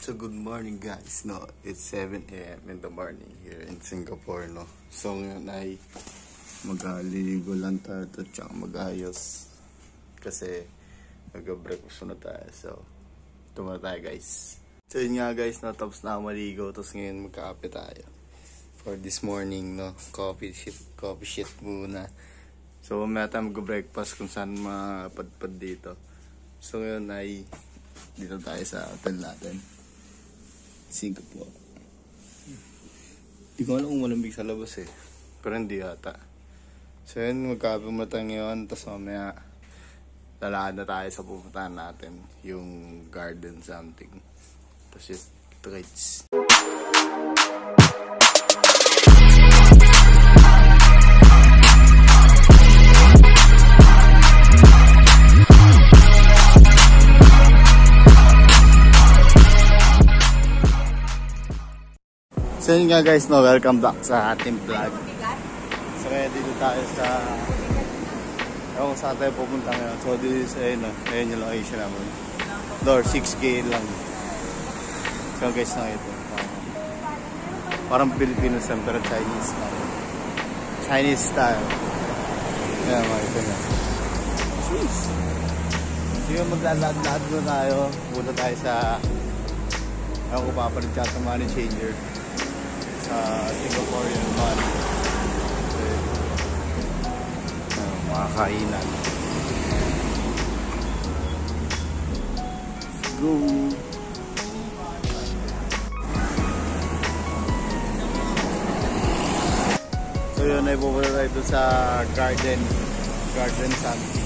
So good morning guys, no, it's 7 AM in the morning here in Singapore, no. So ngayon ay magliligo lang tayo at saka mag-ayos kasi mag-breakfast na tayo. So ito muna tayo guys. So yun nga guys, no, tapos na maligo, tapos ngayon magkakape tayo for this morning, no. Coffee shit muna. So mamaya tayo mag-breakfast kung saan mapadpad dito. So ngayon ay dito tayo sa hotel natin, Singapore. Hindi ko alam kung malamig sa labas eh, pero hindi ata. So yun, magkape muna tayo ngayon, tapos mamaya lalakad na tayo sa pupuntahan natin, yung garden something. Tapos yun, ito guys. So yun nga guys, no, welcome back sa ating vlog. So kaya dito tayo sa ewan kung saan tayo pupunta ngayon. So dito sa ayun yung location namin. Door 6K lang. So guys, no, ito parang Filipino style pero Chinese style. Chinese style. Yan, makita nga. Jeez. Sige, maglalad-lad na tayo. Punta tayo sa ewan ko papalit siya sa money changer sa Singaporean money. Mga kainan. Let's go! So yun, ay pupunta tayo ito sa garden something.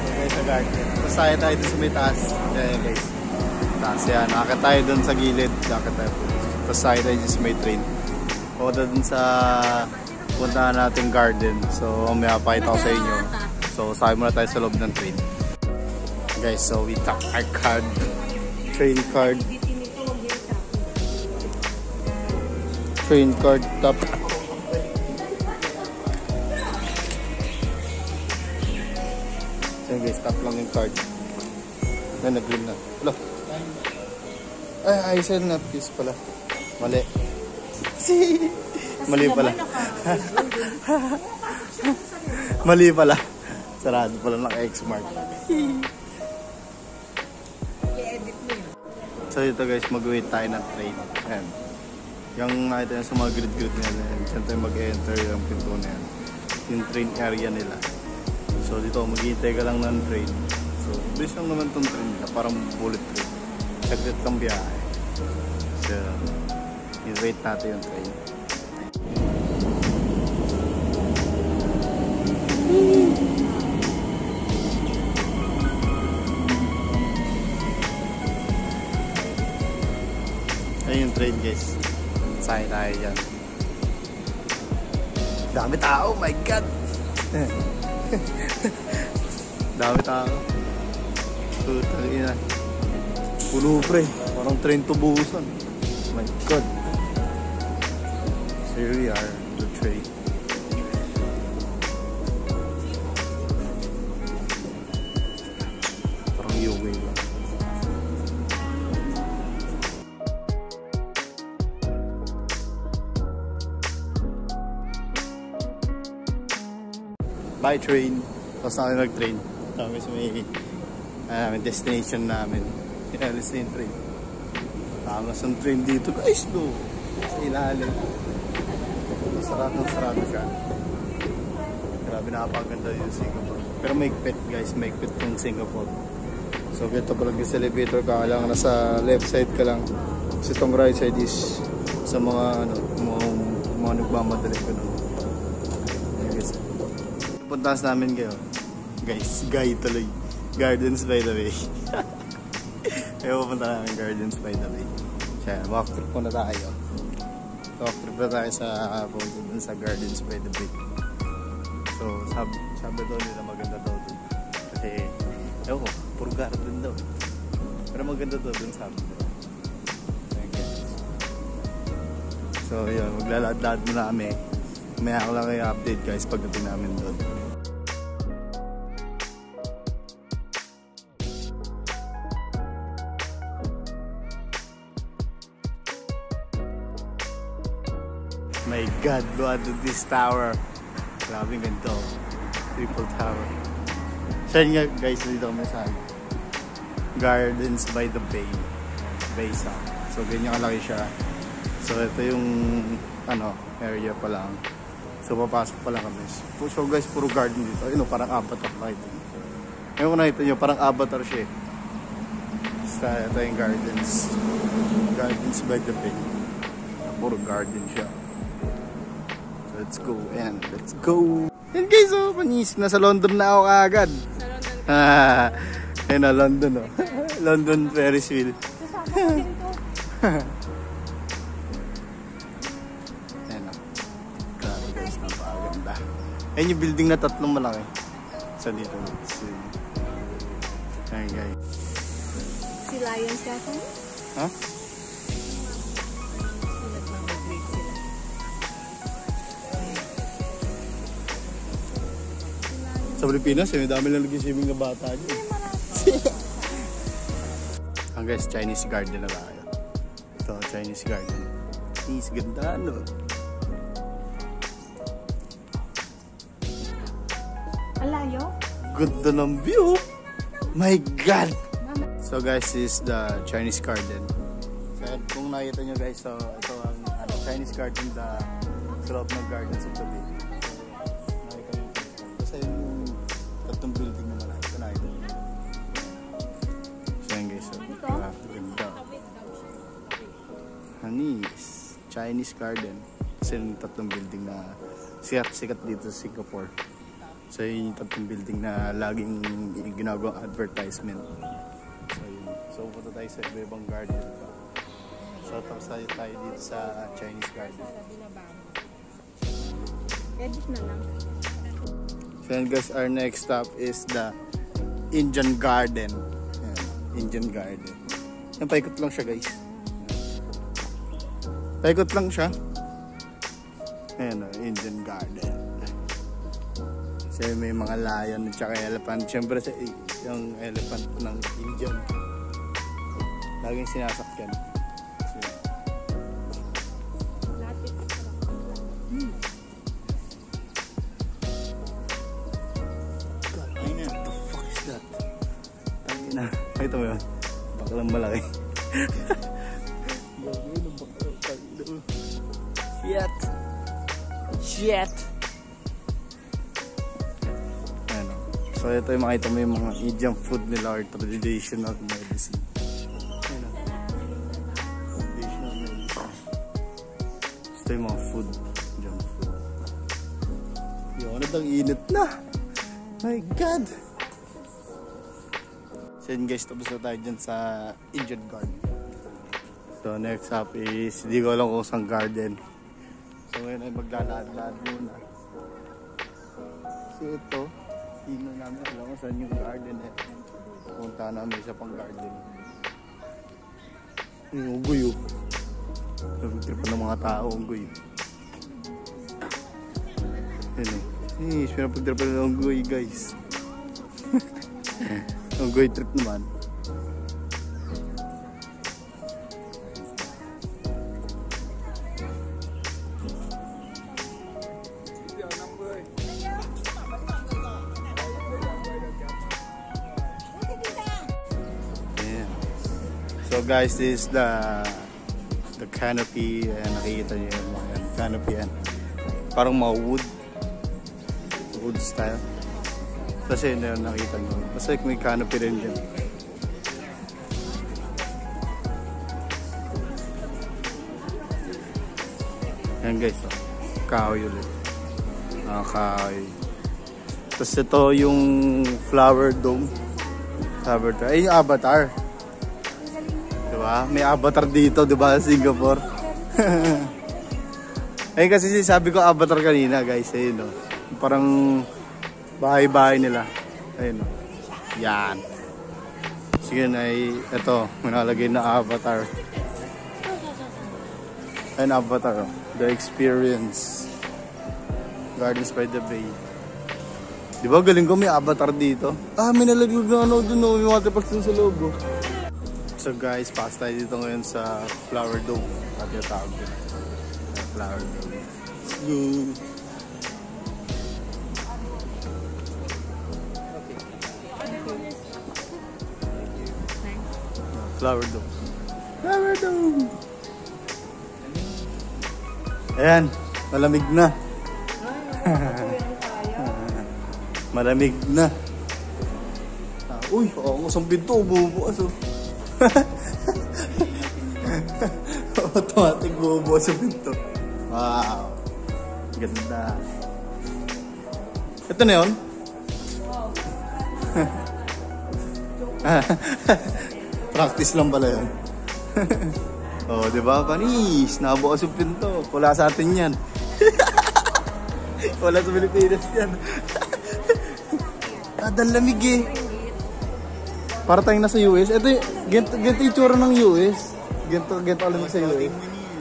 Okay, sa garden. Tapos tayo dito sa may taas. Ayan guys. Taas yan. Nakakit tayo dun sa gilid. Nakakit tayo po. Tapos tayo just may train. Pupunta dun sa puntahan natin garden. So may pakita ko sa inyo. So sakay muna tayo sa loob ng train. Guys, so we took our card. Train card. Train card top. So guys, tap lang yung card. Then nag-green na. Hello. Ay, ayusin na. Please pala. Mali. Mali pala. Mali pala. Sarado pala naka-X-mark. So ito guys, mag-wait tayo ng train. Ayan. Yung nakita nyo sa mga grid-grid nila. Saan tayo mag-enter yung pinto na yan. Yung train area nila. So dito, mag-hintay ka lang ng train. So, bilis lang naman itong train nila. Parang bullet train. Saglit kang biyahe. So, i-wait natin yung train. Ayun yung train guys. Sakay tayo dyan. Dami tao, my god. Dami tao. Putang ina. Puno pre. Parang train to Busan. My god. So here we are, the train. Parang U-way lang. Bye train. Tapos na kami mag-train. Kami sa may destination namin. Alis na yung train. Tamas ang train dito guys, no? Sa ilalim. Sarado siya. Grabe, nakapaganda yung Singapore. Pero maigpit guys, maigpit yung Singapore. So ganito pala sa elevator ka lang, nasa left side ka lang. Kasi itong right side is sa mga mga nagmamadali ko. Puntas namin kayo. Guys, tuloy. Gardens by the way. Kaya pupunta namin Gardens by the way. Kaya walk trip muna tayo. Walk trip na tayo sa Gardens by the bay. So sabi daw nila maganda daw dun. Kasi ewan ko, puro garden daw. Pero maganda daw dun sabi nila. So yun, maglalad-lad muna kami. Maya ko lang kayo update guys pagdating namin doon. My God, look at this tower. Grabing ganito. Triple tower. So yun nga guys, dito kami sa Gardens by the Bay. Baysa. So ganyan kalaki siya. So ito yung area pa lang. So papasok pa lang kami. So guys, puro garden dito. Ayun, parang avatar na ito. Ngayon kung nakita nyo, parang avatar siya eh. So ito yung gardens. Gardens by the Bay. Puro garden siya. So let's go and let's go. Yan guys, oh, panis. Nasa London na ako kaagad. Sa London. Ayun na, London oh. London Ferris wheel. Ayan o. Grabe guys, napakaganda. Ayan yung building na tatlong malaki. Sa dito. Ayan guys. Si Lions ka? Ha? Sa Pilipinas, may dami lang nag-swimming na bata dyan. Ang guys, Chinese garden na tayo. Ito, Chinese garden. Chinese ganda, no? Alayo? Ganda ng view! My God! So guys, this is the Chinese garden. So kung nakita nyo guys, so ito ang Chinese garden, the loob ng Gardens of the Bay. Kasi yung tatlong building na malaki. Ito nakita nyo. So yan guys, so ganda. Hanis, Chinese garden. Kasi yung tatlong building na sikat dito sa Singapore. So yun yung tatlong building na laging ginagawang advertisement. So yun. So punta tayo sa iba-ibang garden pa. So tapos tayo dito sa Chinese garden. Edit na lang. So yun guys, our next stop is the Indian garden. Ayan, Indian garden. Yan, paikot lang siya guys. Paikot lang siya. Ayan o, Indian garden. Kasi may mga lion at saka elephant. Siyempre yung elephant ng Indian. Laging sinasakyan. God, what the fuck is that? Tangina. Ito mo yun. Bakalang malaki. Shit! Ano. So ito yung makita mo yung mga Indian food nila or traditional medicine. Ano. Traditional medicine. Ito yung mga food. Indian food. Yun, ang init na. My God! So yun guys, tapos na tayo dyan sa Indian garden. So next up is, hindi ko alam kung saan garden. So ngayon ay maglalakad-lakad muna. So ito, hindi na namin alam kung saan yung garden eh. Punta namin sa pang garden. Yung ugoy oh. Nagtripan ng mga tao, ugoy. Yan oh. Pinapagtripan ng ugoy guys. Ugoy trip naman. So guys, this is the canopy. Ayan, nakikita niyo yung mga canopy yan. Parang mga wood style. Kasi yun yung nakikita niyo. Kasi may canopy rin dyan. Ayan guys, oh. Kahoy ulit. Kahoy. Tapos ito yung flower dome. Ay, yung avatar. Diba? May avatar dito, diba? Singapore. Ay kasi sabi ko avatar kanina guys. Ayun o. Parang bahay-bahay nila. Ayun o. Yan. Sige na ito. Manalagay na avatar. Ayun avatar o. The experience. Gardens by the Bay. Diba galing ko may avatar dito? May nalaglag na ano dun o. May waterparks dun sa loob o. So guys, pass tayo dito ngayon sa Flower Dome at yung tawag din. Ito. Flower dome. Let's go. Flower dome. Flower dome. Ayan, malamig na. Malamig na. Uy, ang usang pinto, bubukas oh. Automatic bubukas sa pinto. Wow. Ganda. Ito na yun? Practice lang pala yun. Oh, di ba? Panis, nabukas yung pinto. Wala sa atin yan. Wala sa Pilipinas yan. Ang lamig eh. Para tayong nasa US. Ito yung itsura ng US. Ganito alamig sa US.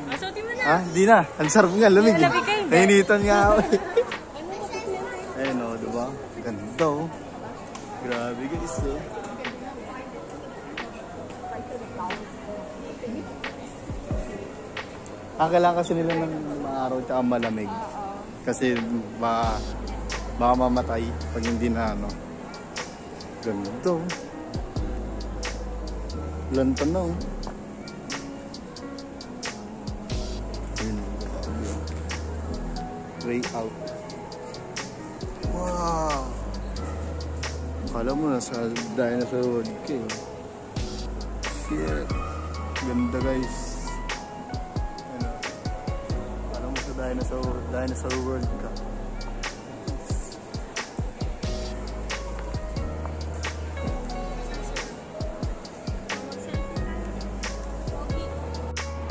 Asutin mo na. Ah, di na. Ang sarap nga, lamig eh. Nainitan nga ako eh. Ayun o, diba? Ganda oh. Grabe guys oh. Kailangan kasi nila ng maaraw tsaka malamig. Kasi baka mamatay pag hindi na ano. Ganda oh. Lantern na oh. Way out. Wow! Akala mo nasa dinosaur world ka eh. Shit. Ganda guys. Ano? Akala mo sa dinosaur world ka.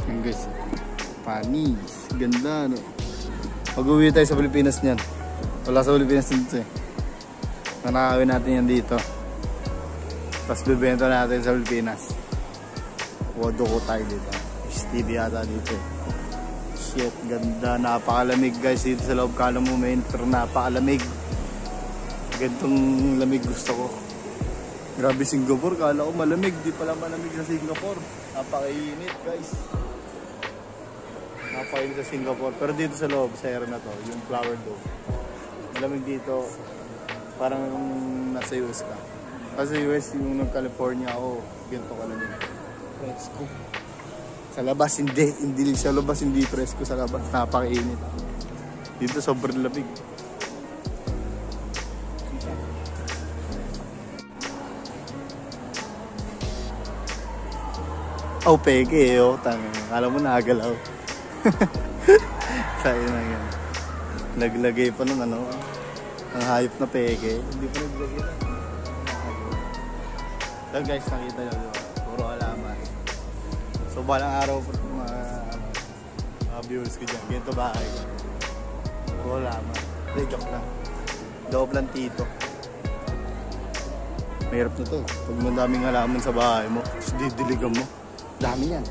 Yan guys. Panis. Ganda no. Mag-uwi tayo sa Pilipinas niyan. Wala sa Pilipinas dito eh. Nanakawin natin yan dito. Tapos bibenta natin sa Pilipinas. Wado ko tayo dito. STD yata dito eh. Shit, ganda. Napakalamig guys dito sa loob. Kala mo may pero napakalamig. Gantong lamig gusto ko. Grabe Singapore. Kala ko malamig. Di pala malamig sa Singapore. Napakainit guys. Napakainit sa Singapore. Pero dito sa loob, sa area na to, yung flower dome. Malamig dito. Parang nasa US ka. Kasi US, yung nag-California ako, ganito ka lang yun. Presko. Sa labas, hindi. Sa labas, hindi presko. Sa labas, napakainit. Dito, sobrang lamig. Oh, peke eh. Oh, alam mo, nakagalaw. Sa'yo na yan. Naglagay pa ng ano. Ang hayop na peke. Hindi pa naglagay na. So guys, nakita nyo, diba? Puro alaman. So balang araw po mga viewers ko dyan. Ganito bahay ko. Puro alaman. Hindi, joke lang. Joke lang tito. Mahirap na to. Pag madaming halaman sa bahay mo, tapos didiligan mo. Dami yan.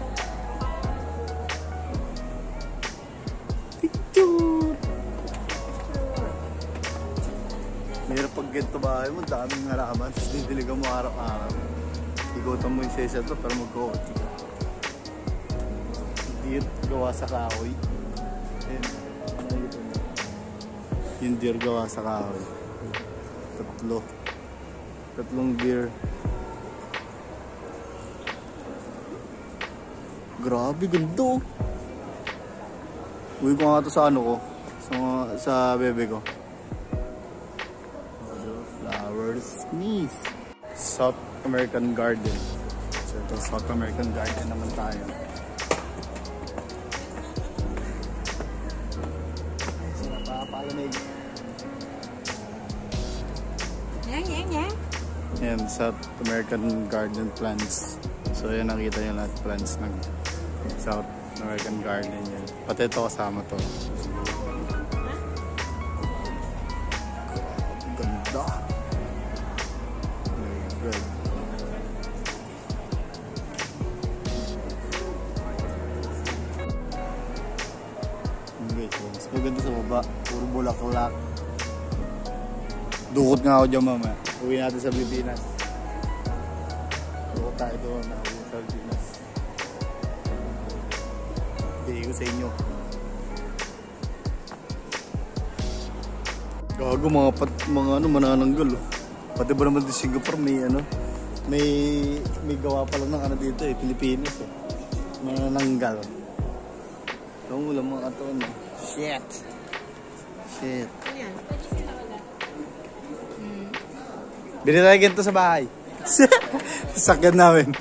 Picture! Mahirap pag ganito bahay mo, daming halaman, tapos didiligan mo araw-araw. Igutan mo yung sesa to, pero mag-coach ka. Deer, gawa sa kahoy. Ayan, nakikita mo. Yung deer gawa sa kahoy. Tatlong deer. Grabe, ganda. Uwi ko nga ito sa ano ko. Sa bebe ko. Flowers sneeze. South American Garden. So ito, South American Garden naman tayo. So napapalamig. Yan, South American Garden plants. So yan, nakita nyo lahat plants ng South American Garden yan. Pati ito kasama to. Ganda. Very good. Okay, so mas maganda sa baba. Puro bulaklak. Dukot nga ako dyan mamaya. Uwi natin sa Pilipinas. Dukot tayo doon na uwi sa Pilipinas. Hindi ko sa inyo. Gago, mga ano, manananggal, oh. Pati ba naman din Singapore may ano, may gawa pala ng ano dito eh, Pilipinas eh. Manananggal. Ito ulam mga ito, no? Shit. Ayan, pwede sila wala. Bili tayo ganito sa bahay. Sakyan namin.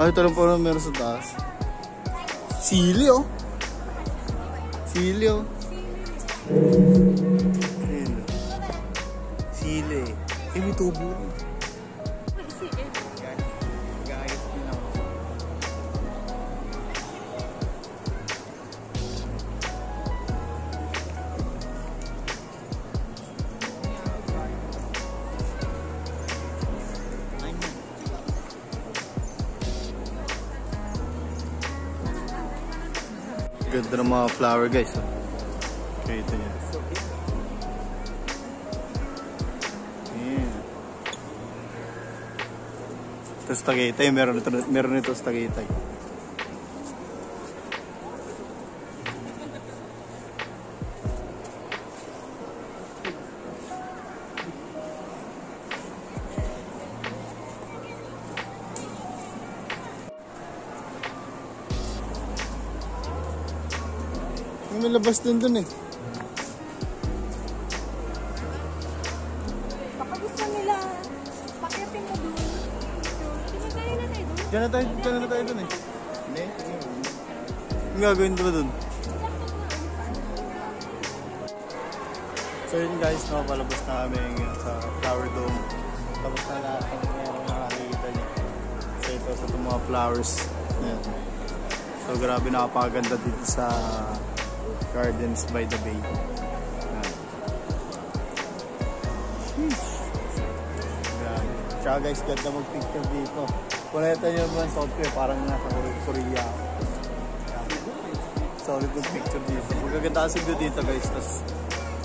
Ay, ito lang po na meron sa taas. Sili, oh. Sili, oh. Ayun. Sili. Eh, may tubo. Gayos din ako. Ganda ng mga flower guys, oh. Okay, ito yan. Yeah. Tapos Tagaytay, meron ito sa Tagaytay. May labas din dun eh. Baka gusto nila, pakitin mo doon. Pinagkaya na tayo doon. Diyan na tayo dun eh. Hindi? Ang gagawin diba dun? So yun guys, palabas na kami sa Flower Dome. Tapos na lahat ng meron nakakita niyo. So ito sa itong mga flowers. Ayan. So grabe, nakapaganda dito sa Gardens by the Bay. Grabe. Tsaka guys, ganda mag-picture dito. Kung nakita nyo naman sa outfit, parang nasa Korea. Solid yung picture dito. Magaganda kasi view dito guys. Tapos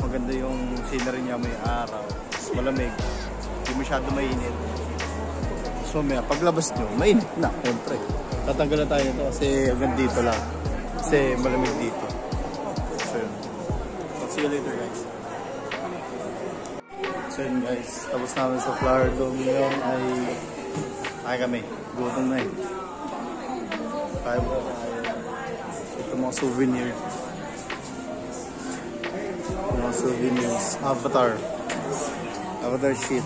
maganda yung scenery niya, may araw. Tapos malamig. Hindi masyado mainit. So may paglabas nyo, mainit na. Siyempre. Tatanggal na tayo nito kasi hanggang dito lang. Kasi malamig dito. So yun. So see you later guys. So yun guys. Tapos namin sa Flower Dome ngayon ay kami. Gutom na eh. Kaya mo tayo. Ito mga souvenir. Mga souvenirs. Avatar sheet.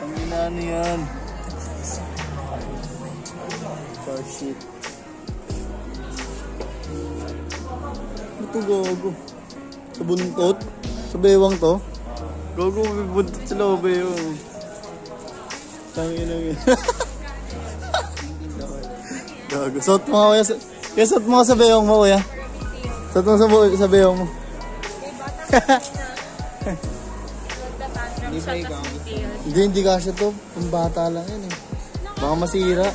Ang inano yan. Avatar sheet. Ito gogo. Sa buntot? Sa bewang to? Gogo, may buntot sila o bewang. Tangin. Gogo. Suot mo kuya. Suot mo sa bewang mo kuya. Suot mo sa bewang mo. Hindi kasi to. Pambata lang yan eh. Baka masira.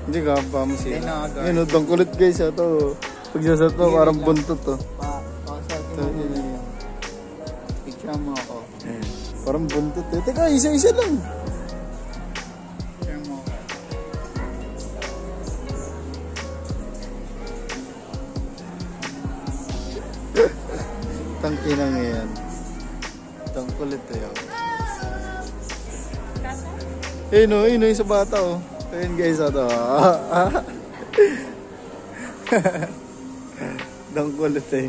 Hindi ka pa masira. Yan o, kulit guys. Ito. Pag sasat mo, parang buntot to. Picture mo ako. Parang buntot eh. Teka, isa-isa lang. Picture mo. Tangkinang yan. Itang kulit eh. Ayun yung sa bata oh. Ayun guys ito. Itang kulit eh.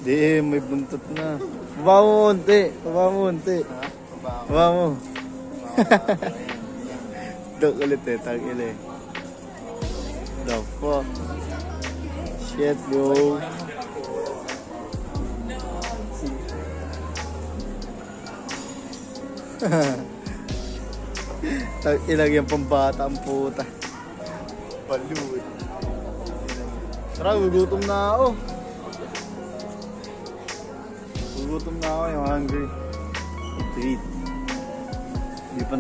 Di may buntot na. Baba mo unti. Baba mo. Itang kulit eh. Tangin eh. The fuck? Shit, bro. Ilagyan pang bata ang puta. Paluwi. Tara, gugutom na ako. Gugutom na ako, yung hungry. To eat. Hindi pa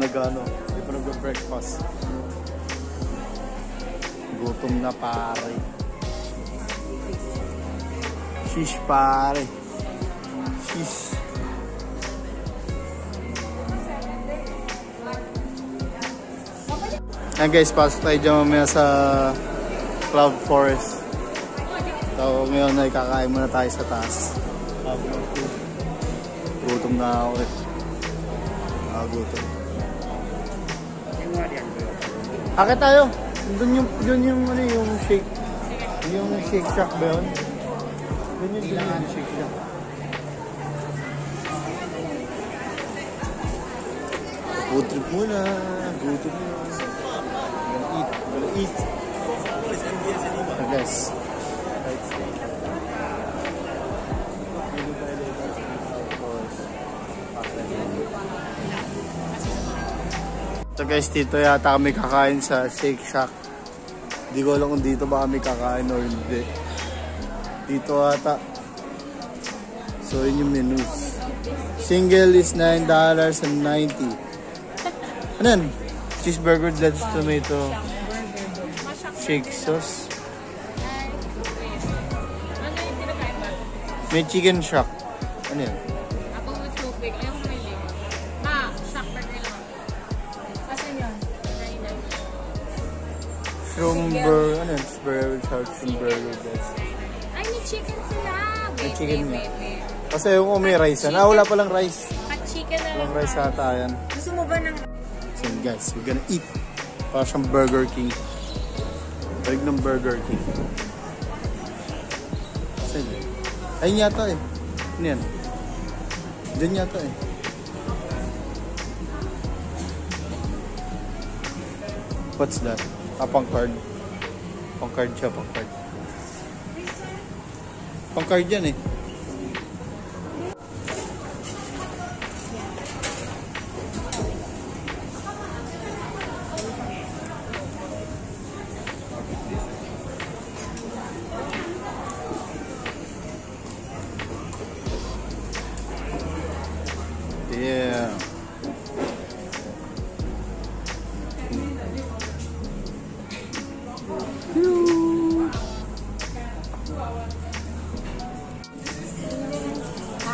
nag-breakfast. Gutom na pare. Shish pare. Shish. Ayan guys, pasok tayo dyan mamaya sa Cloud Forest. So ngayon ay kakain muna tayo sa taas. Gutom na ako eh. Gutom. Akit tayo. Doon yung ano yung shake. Yung shake shack ba yun? Doon yung shake shack. Food trip muna. Gutom muna. Gonna eat. So guys. So guys, dito yata kami kakain sa Shake Shack. Hindi ko alam kung dito ba kami kakain o hindi. Dito ata. So yun yung menus. Single is $9.90. Ano yan? Cheeseburger, lettuce, tomato, shake sauce. Ano yung pinakain ba? May chicken shack. Ano yan? Ako with tubig. Ayaw ko may Ma, shock burger lang. Asan yun? Schumburger. Ano yan? Schumburger. Ay, may chicken sila. May chicken nga. Kasi yung may rice yan. Wala palang rice. Chicken na lang. Walang rice ata yan. Gusto mo ba ng... So guys, we're gonna eat. Para siyang Burger King. Balik ng Burger King. Saan yun? Ayun yata eh. Ano yan? Diyan yata eh. What's that? Pang card. Pang card siya, pang card. Pang card yan eh. Yeah.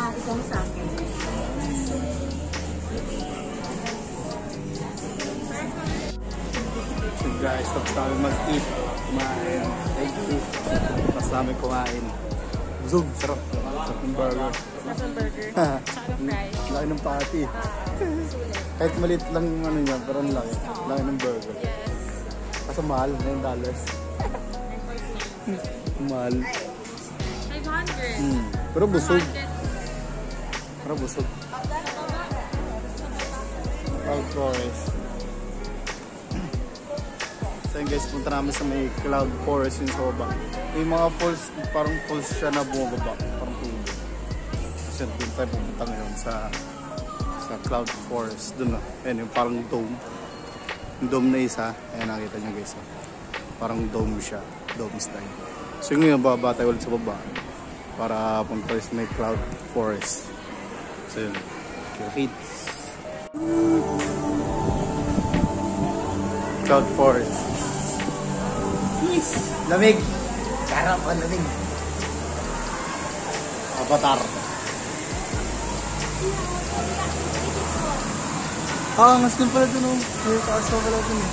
Itong sa akin. So guys, tapos namin mag-eat. Kumain. Thank you. Tapos namin kumain. Busog. Sarap. Sarap ng burger. Sarap ng burger. Sarap ng fries. Laki ng patty. Kahit maliit lang yung ano niya, pero ang laki. Laki ng burger. Kaso mahal, $9. Mahal. 500. Pero busog. Pero busog. Cloud Forest. So yun guys, punta namin sa may Cloud Forest yung sa baba. May mga falls, parang falls siya na bumababa. Parang tubig. Kasi doon tayo pupunta ngayon sa Cloud Forest. Doon na. Ayan yung parang dome. Yung dome na isa. Ayan nakita nyo guys. Parang dome siya. Dome style. So yung ngayon bababa tayo ulit sa baba. Para punta sa may Cloud Forest. So yun. Kids. Cloud Forest. Yes! Lamig! Sarap ang lamig. Avatar. Mas din pala dun oh. May taas na pala dun eh.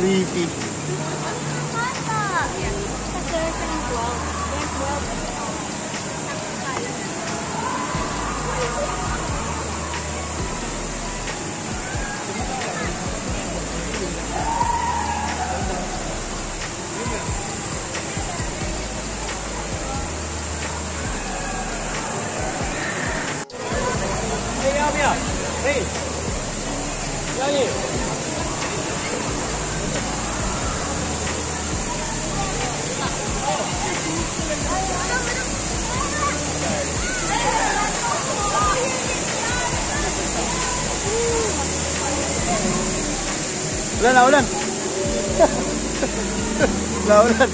Creepy. Ulan na, ulan. Ulan.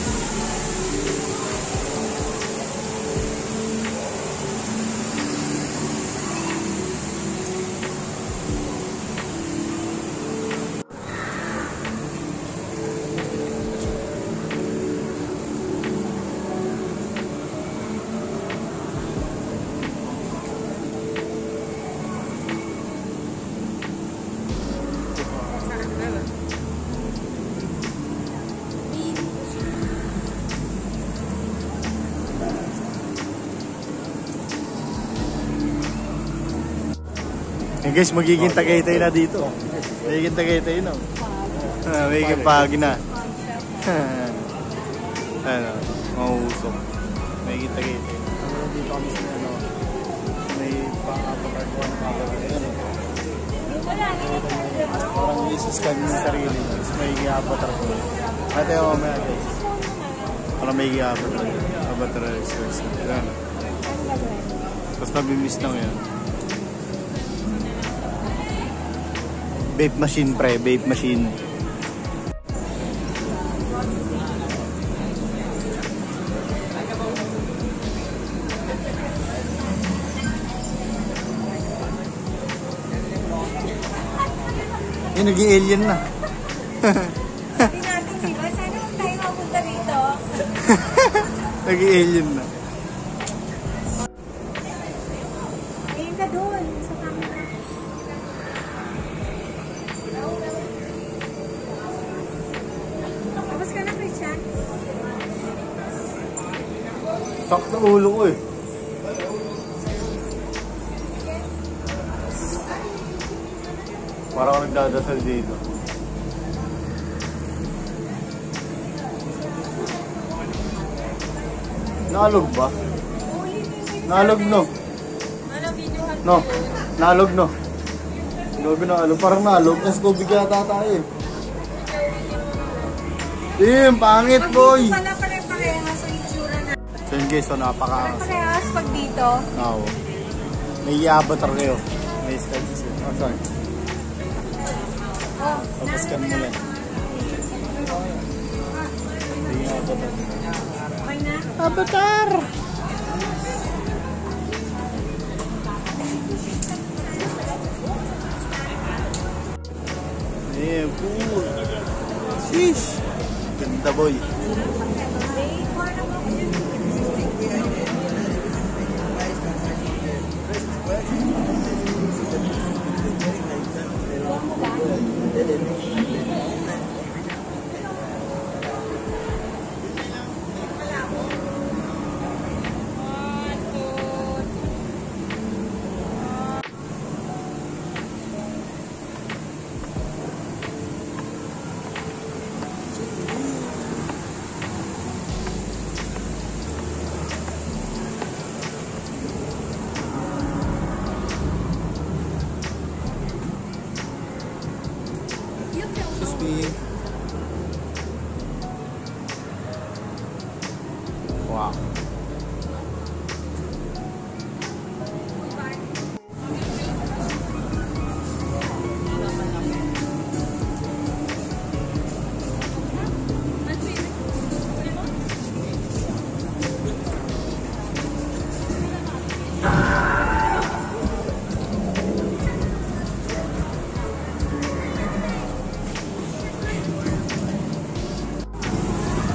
Guys, magiging Tagaytay na dito. Magiging Tagaytay na. Magiging Pagi na. Ano, mauusok. Magiging Tagaytay. Dito kami sa ano, may pang-apagagawa ng kapag. Parang isuscan yung sarili. Tapos magiging avatar ko. Ate ako mamaya guys. Parang magiging avatar. Avatar resource. Tapos nabimiss na ngayon. Vape machine pre, vape machine. Nag-i-alien na. Sabi natin, diba? Sana huwag tayo mapunta dito. Nag-i-alien na. Ayun ka doon, sa camera. Tapos ka na, Christian? Sakto ulo ko eh. Parang ako nagdadasal dito. Naalog ba? Naalog no? Ano, videohan No? Naalog no? Gabi na alog. Parang naalog. Mas tubig yata tayo eh. Tim, pangit boy! Pala pare-parehas ang itsura na. So yun guys, so napakaangas. Pare-parehas pag dito. Oo. May iabatar kayo. May studies yun. Oh, sorry. Oh, Tapos ka mo lang. May iabatar. okay na? Avatar! Eh, cool. Sheesh! Ganda boy. Excuse me. Wow.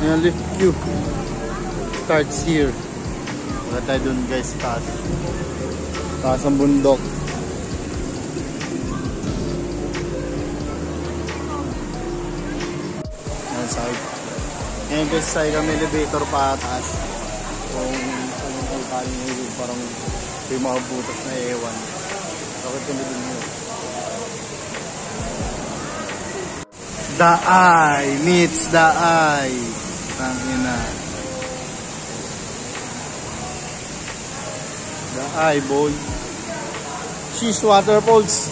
Yung lift queue starts here. Wala tayo dun guys, taas. Taas ang bundok. Yan side. Ngayon guys, side kami elevator pa taas. Kung anong kalkalin nyo yung parang may mga butas na ewan. Bakit kami dun yun? The eye meets the eye. Tangina. The eye boy. Sheesh, waterfalls.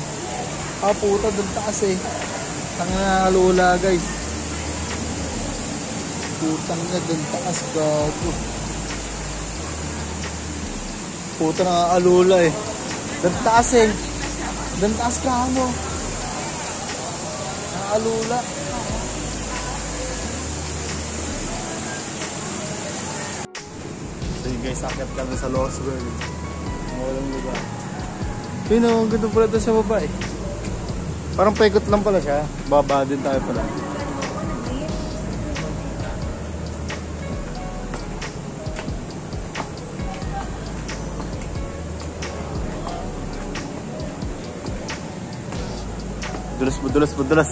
Ah puta, doon taas eh. Tangina, lula guys. Putang na, doon taas gago. Puta na alula eh. Doon taas eh. Doon taas ka mo. Alula. So yun guys, akit kami sa Lost World. Walang lugar. Yun o, ang ganda pala ito sa baba eh. Parang paikot lang pala siya. Baba din tayo pala. Budulas.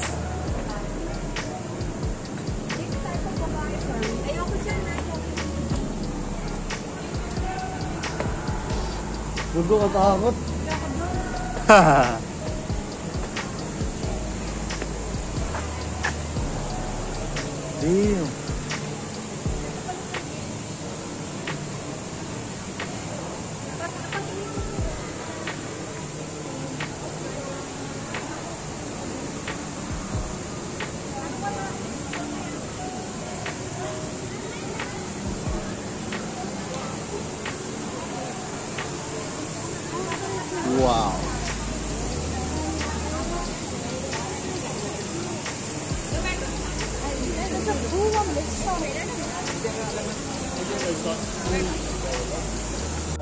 Gugo ka takot. Haha. Damn. Wow.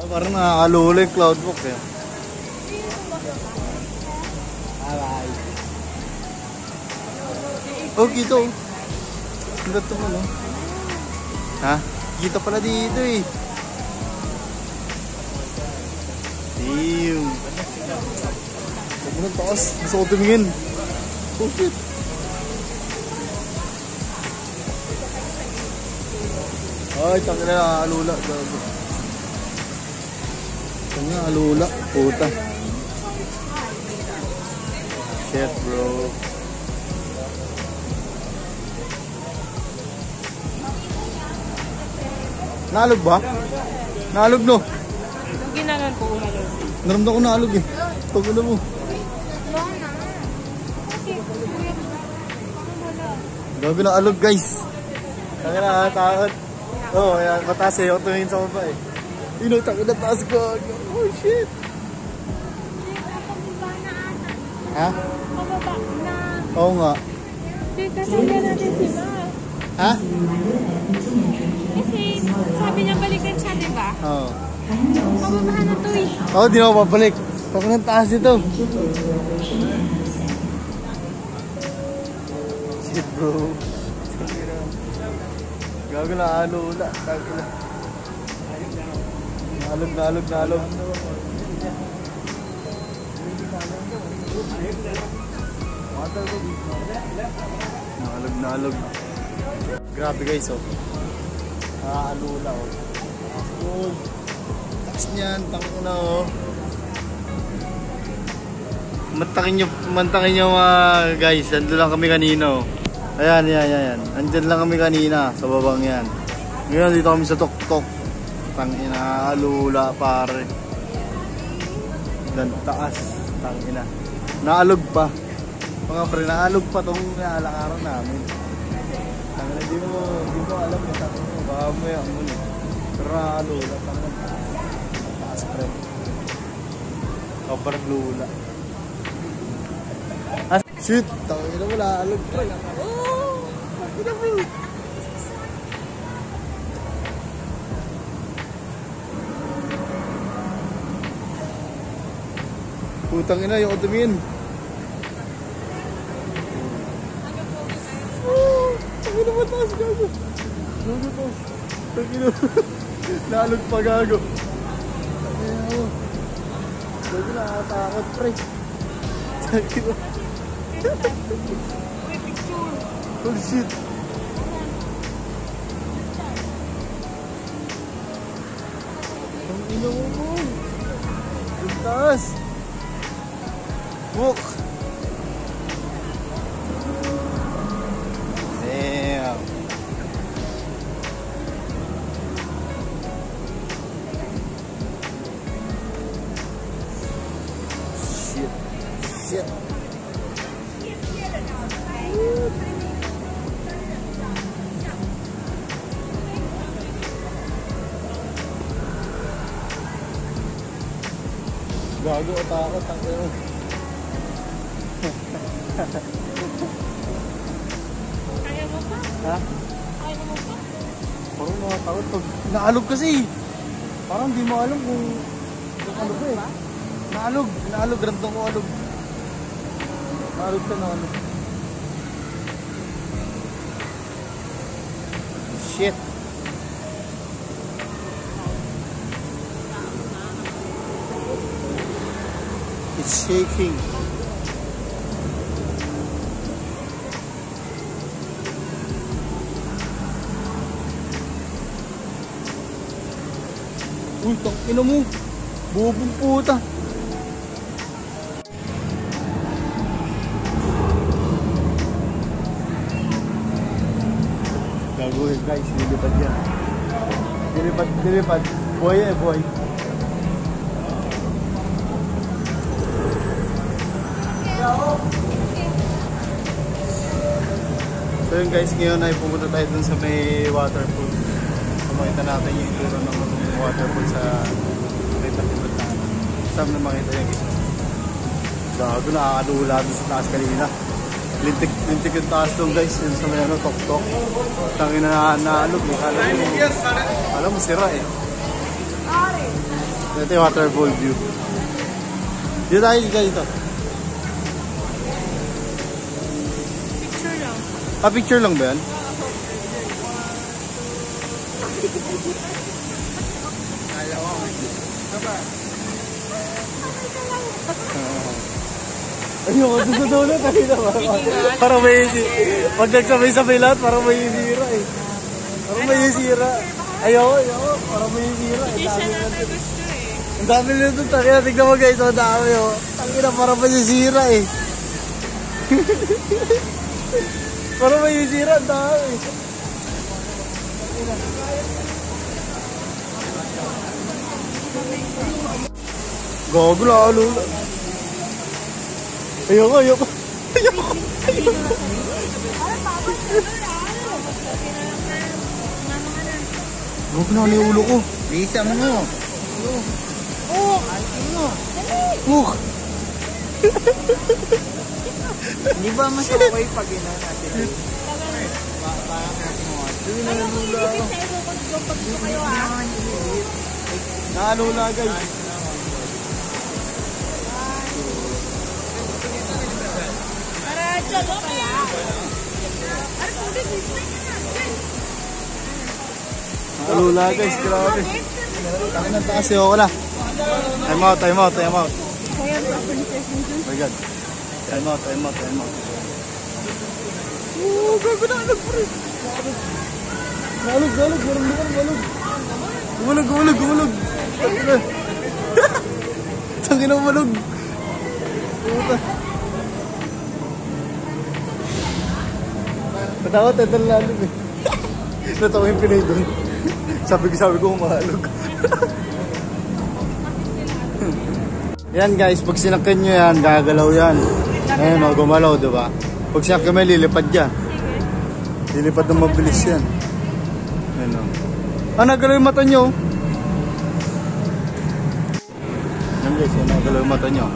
Parang nakakalula yung cloudbook eh. Alright. Oh, kita oh. Ang gato mo no? Ha? Kita pala dito eh. Damn. Huwag mo ng taas. Gusto ko tumingin. Oh shit. Ay, tangin na nakakalula. Gago. Tangin na nakakalula. Puta. Shit bro. Naalog ba? Naalog no? Yung ginanon ko umalog. Naramdaman ko naalog eh. Pag ano mo. Gabi na alog guys. Tangin na nakatakot. Oo, oh, mataas eh. Ako tumingin sa baba eh. Tangin na taas ko. Oh shit. Ha? Mababa na. Oo nga. Teka, sila natin si Ma. Ha? Kasi sabi niya balikan siya, di ba? Oo. Mababahan na to eh. Oo, di na ako babalik. Tangin na taas ito. Shit bro. Gago na alula. Naalog. Naalog. Grabe guys oh. Alula oh. Oh. Taas niyan, tangin na oh. Mantakin nyo mga guys. Andun lang kami kanina oh. Ayan. Andyan lang kami kanina sa babang yan. Ngayon dito kami sa tuktok. Tangina, alula pare. Dan taas, tangina. Naalog pa. Mga pre, naalog pa tong naalakaran namin. Tangina, di mo alam na tangina. Baka mo yan muna. Pero naalula, tangina. Taas pre. Sobrang lula. Ah, shit, tangina mo, naalog pre. Tangina mo. Putang ina, yung tumingin. Tangina mo, taas gago. Gago taas. Tangina mo. Naalog pa gago. Tangina mo. Gago nakatakot pre. Tangina mo. Oh shit. Tangina mo. Ang taas. Walk. Damn. Shit. Gago, takot ang Ha? Ay, naman ba? Parang mga tao, pag naalog kasi. Parang di mo alam kung ano ba eh. Naalog, randong ko alog. Naalog ka na alog. Shit. It's shaking. Uy, tangina mo. Bubong puta. Gagawin guys, nilipad yan. Nilipad. Buhay eh, buhay. So yun guys, ngayon ay pumunta tayo dun sa may waterfall. Makita natin yung itsura ng waterfall sa may patibot na. Saan na makita yung isa. Gago, nakakadula doon sa taas kanina. Lintik yung taas doon guys, yun sa may ano, tok-tok. Tangin na naalog eh. Alam mo, sira eh. Ito yung waterfall view. Dito tayo dito. Picture lang. Ah, picture lang ba yan? Ayoko, doon sa dulo tayo na parang may pag nagsabay-sabay lahat, parang may isira eh. Parang may isira. Ayoko, parang may isira. Hindi siya natin gusto eh. Ang dami nito, takina, tignan mo guys, ang dami oh. Takina, parang may isira eh. Parang may isira, ang dami. Gago na, lula. Ayoko. Gago na, ni ulo ko. Lisa mo no. Di ba mas okay pag ina natin? Parang natin mo. Naalula guys. Naalula guys, grabe. Takin ng taas eh, ako na. Time out. Oh my god. Time out. Oh, gago na, alog pre. Naalog, marang. Gumulog. Tangin na malog. Puta. Patawat, ito na lalog eh. Natawa yung Pinay doon. Sabi ko umahalog. Yan guys, pag sinakyan nyo yan, gagalaw yan. Ayan o, gumalaw, diba? Pag sinakyan mo, lilipad yan. Lilipad ng mabilis yan. Ayan o. Nagalaw yung mata nyo. Yan guys, nagalaw yung mata nyo.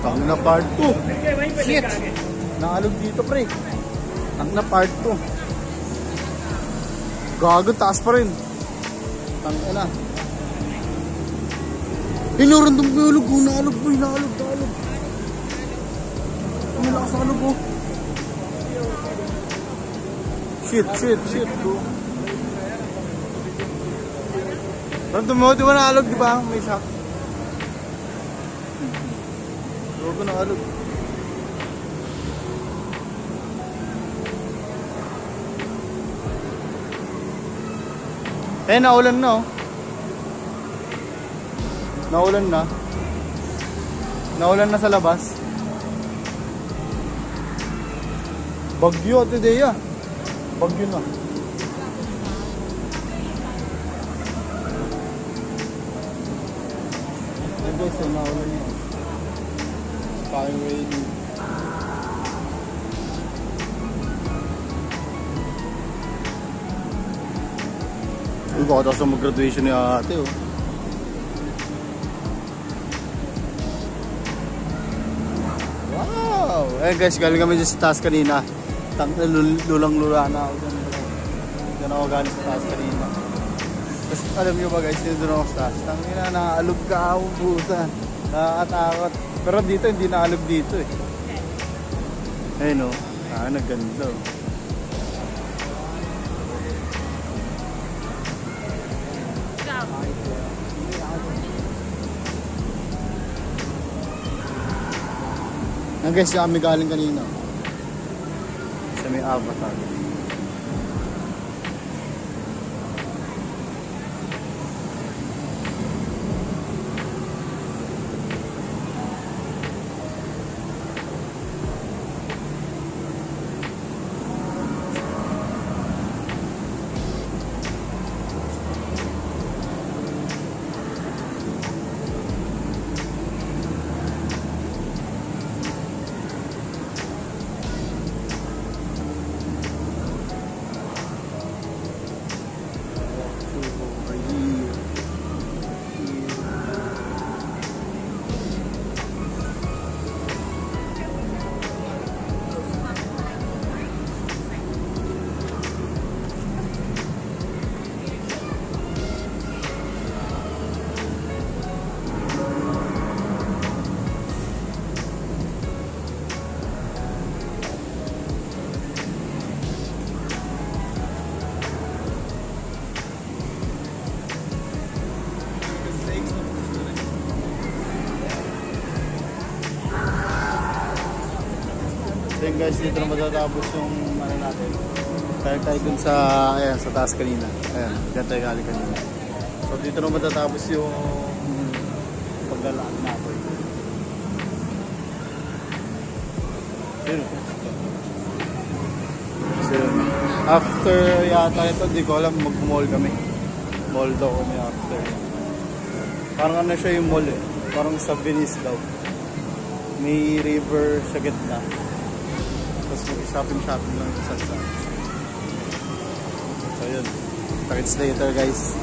Tang na part 2. Shit. Naalog dito pre. Tang na part 2. Gago, taas pa rin. Tang na. Inurandong ko yung alog. Naalog boy. Naalog. Ang lakas ng alog oh. Shit. Random mo, di ba naalog, di ba? May shock. Huwag ko nakalog. Naulan na oh. Naulan na sa labas. Bagyo, Ate Dea. Bagyo na. Ayan guys, naulan na. fucking raining. Uy, baka tapos na mag-graduation ni ate, oh. Wow! Eh guys, galing kami dyan sa taas kanina. Lulang-lula na ako dyan. Dyan ako galing sa taas kanina. Tapos alam nyo ba guys, dito doon ako sa taas. Tangina, nakaalog ka ako, puta. Nakakatakot. Pero dito, hindi nakaalog dito eh. Ayun, oh. Nagganda, oh. Guys, kami galing kanina sa may Avatar. So yun guys, dito na matatapos yung ano natin. Tayo dun sa, ayan, sa taas kanina. Ayan, dyan tayo galing kanina. So dito na matatapos yung paglalaan natin. So after yata ito, di ko alam, mag-mall kami. Mall daw kami after. Parang ano siya yung mall eh. Parang sa Venice daw. May river sa gitna. Tapos mag-shopping lang sa saan. So yun. Talks later guys.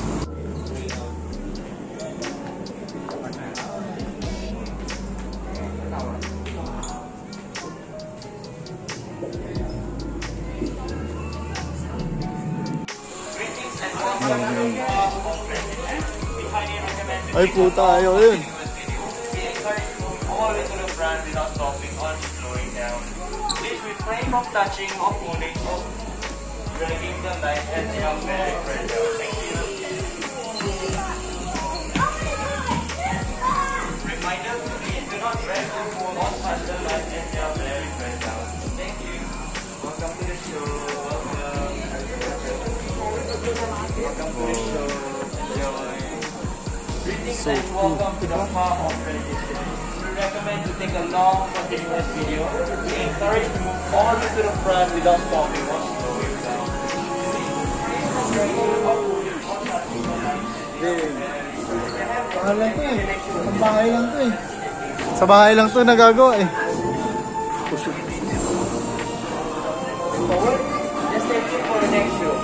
Ay puta, ayaw yun. Always to the front without stopping or slowing down. Please refrain from touching or pulling or dragging the light as you are very fragile. Thank you. Reminder, please do not drag or pull or touch the light as you are very fragile. Thank you. Welcome to the show. Welcome. Welcome to the show. Enjoy. Greetings and welcome to the Spa Home Tradition. We recommend to take a long, continuous video. We encourage to move all the way to the front without stopping or slowing down. Pangalan to eh. Sa bahay lang to eh. Sa bahay lang to nagagawa eh. Forward. Just take it for the next show.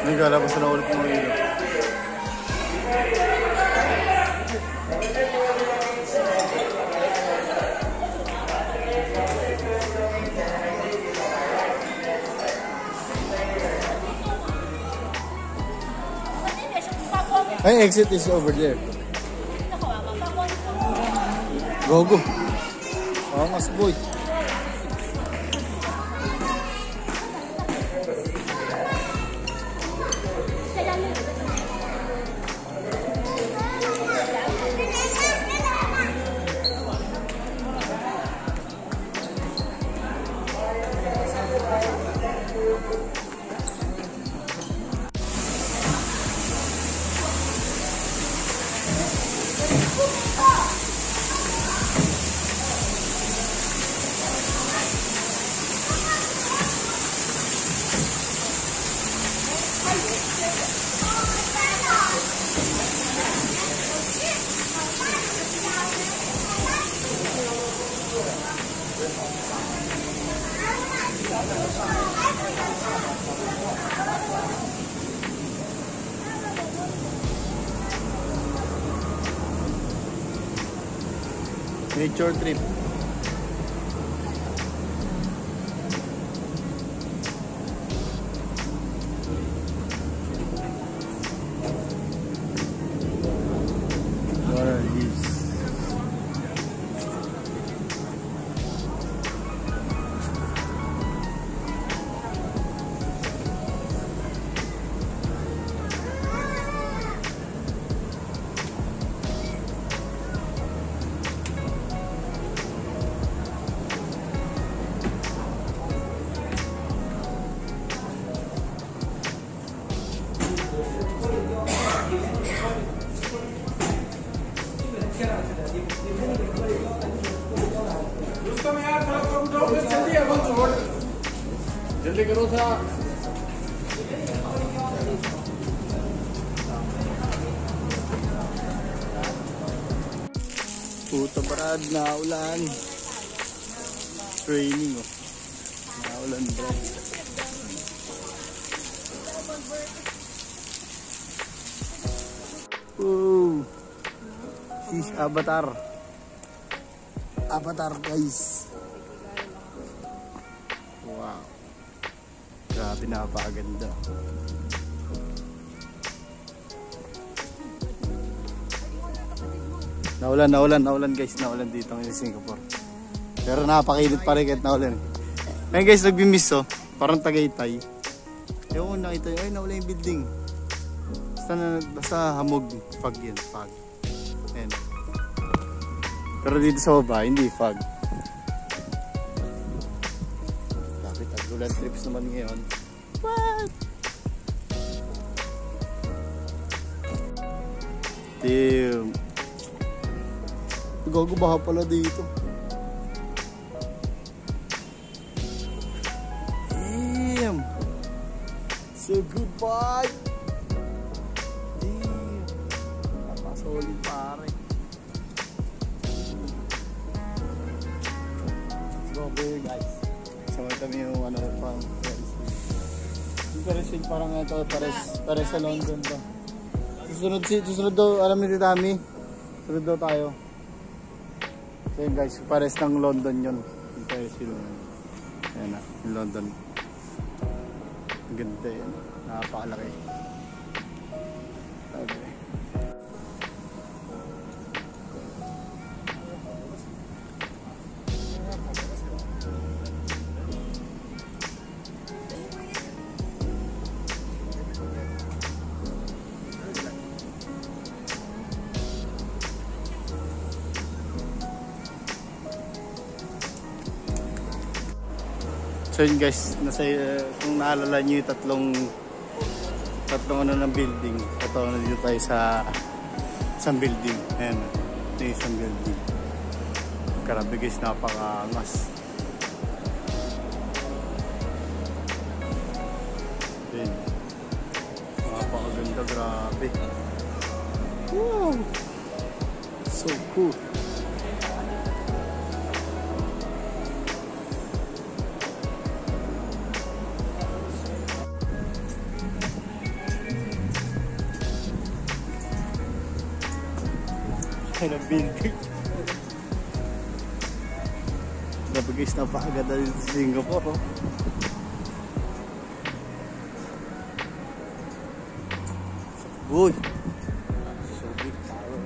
Naglalabas na ulit ng mga ilo. Ay, exit is over there. Go, go. Oh, mas boy. Nature trip. What are these? जल्दी करो था Puta parad, naulan. Training oh. Naulan bro. She's Avatar. Avatar guys. Wow. Grabe, napakaganda. Naulan guys, naulan dito sa Singapore. Pero napakainit pa rin kahit naulan. Ngayon guys, nagbi-miss oh. Parang Tagaytay. Ewan ko nakita nyo, ay naulan yung building. Basta hamog, fog yun, fog. Ayan. Pero dito sa baba, hindi fog. Bakit tag-ulan trips naman ngayon? What? Damn. Gago, baha pala dito. Damn. So good bye. Damn. Napasolid pare. Let's go over guys. Sama kami yung ano pang yung Paris parang ito, Paris sa London ba. Susunod daw, alam ni Tami. Susunod daw tayo. So yun guys, pares ng London yun. Yung Paris yun. Ayan na, yung London. Ang ganda yun. Napakalaki. Okay. So yun guys, kung naalala nyo yung tatlong ano ng building. Ito, nandito tayo sa isang building. Ayan, ito yung isang building. Grabe guys, napaka-angas. Ayan. Napakaganda, grabe. Wow! So cool. Ng building. Grabe guys, napakaganda dito sa Singapore oh. Uy! So big tower.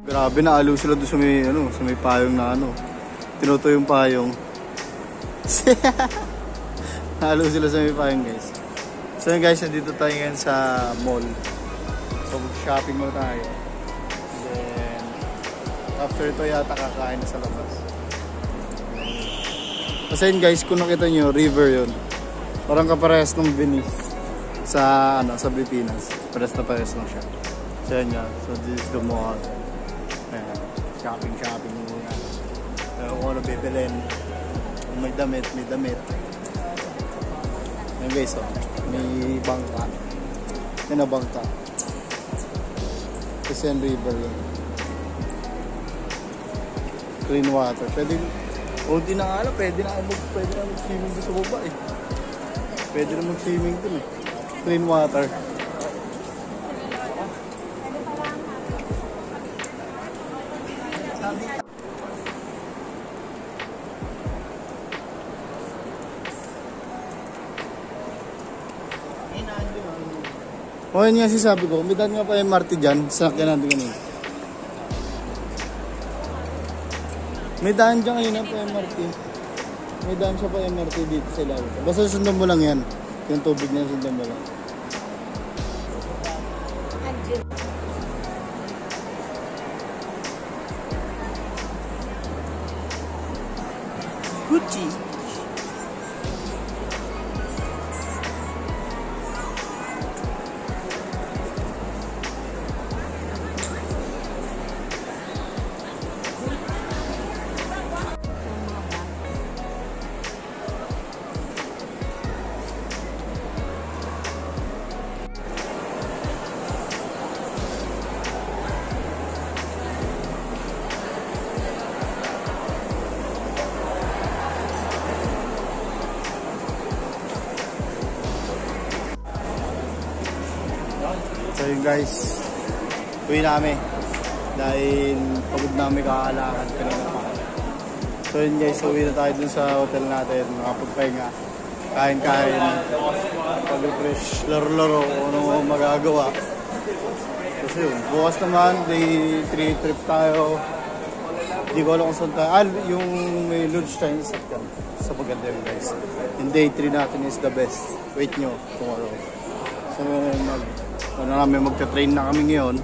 Grabe, naaliw sila doon sa may payong na ano. Tinuto yung payong. Naaliw sila sa may payong guys. So yun guys, nandito tayo ngayon sa mall. So shopping muna tayo. And then, after ito yata kakain na sa labas. Kasi yun guys, kung nakita nyo, river yun. Parang kaparehas ng Venice. sa Pilipinas. Pares na lang siya. So yun nga. So this is the mall. Ayan. Shopping muna. Kung ano bibilin. Kung may damit. Ayan guys, oh. May bangka. Yan na bangka. Kasi yan river yun. Clean water. Pwede, di na nga alam, pwede na mag-swimming doon sa baba eh. Pwede na mag-swimming doon eh. Clean water. O yun nga sabi ko, may daan nga pa MRT dyan, sinakyan natin kanina. May daan dyan kanina pa MRT. May daan siya pa MRT dito sa ilalim. Basta sundan mo lang yan. Yung tubig niya sundan mo lang. Gucci. So yun guys, uwi namin dahil pagod namin kakalakad kanina pa. So yun guys, uwi na tayo dun sa hotel natin, makapagpahinga, kain, pag-refresh, laro-laro, kung ano magagawa. Kasi yun, bukas naman, day 3 trip tayo. Hindi ko alam kung saan tayo. Yung may lunch time sa Paganda yun guys. Yung day 3 natin is the best. Wait nyo, tomorrow. So magta-train na kami ngayon.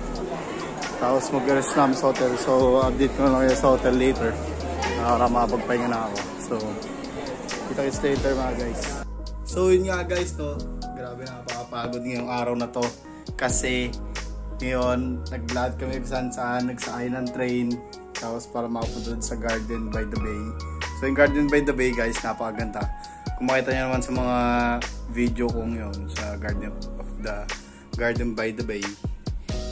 Tapos mag-rest namin sa hotel. So update ko na lang kayo sa hotel later. Para makapagpahinga na ako. So kita-kits later mga guys. So yun nga guys, no, grabe nakapagod ngayong araw na to. Kasi ngayon naglakad kami saan nagsakay ng train. Tapos para makapunta sa Garden by the Bay. So yung Garden by the Bay guys, napakaganda. Kung makita nyo naman sa mga video ko ngayon sa Garden by the Bay,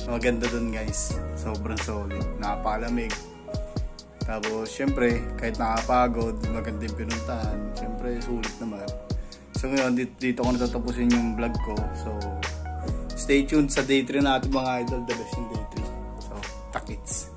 maganda dun guys, sobrang solid, napakalamig. Tapos syempre kahit nakapagod, maganda yung pinuntahan, syempre sulit naman. So ngayon dito ko natatapusin yung vlog ko. So stay tuned sa day 3 natin mga idol, the best yung day 3. So takits.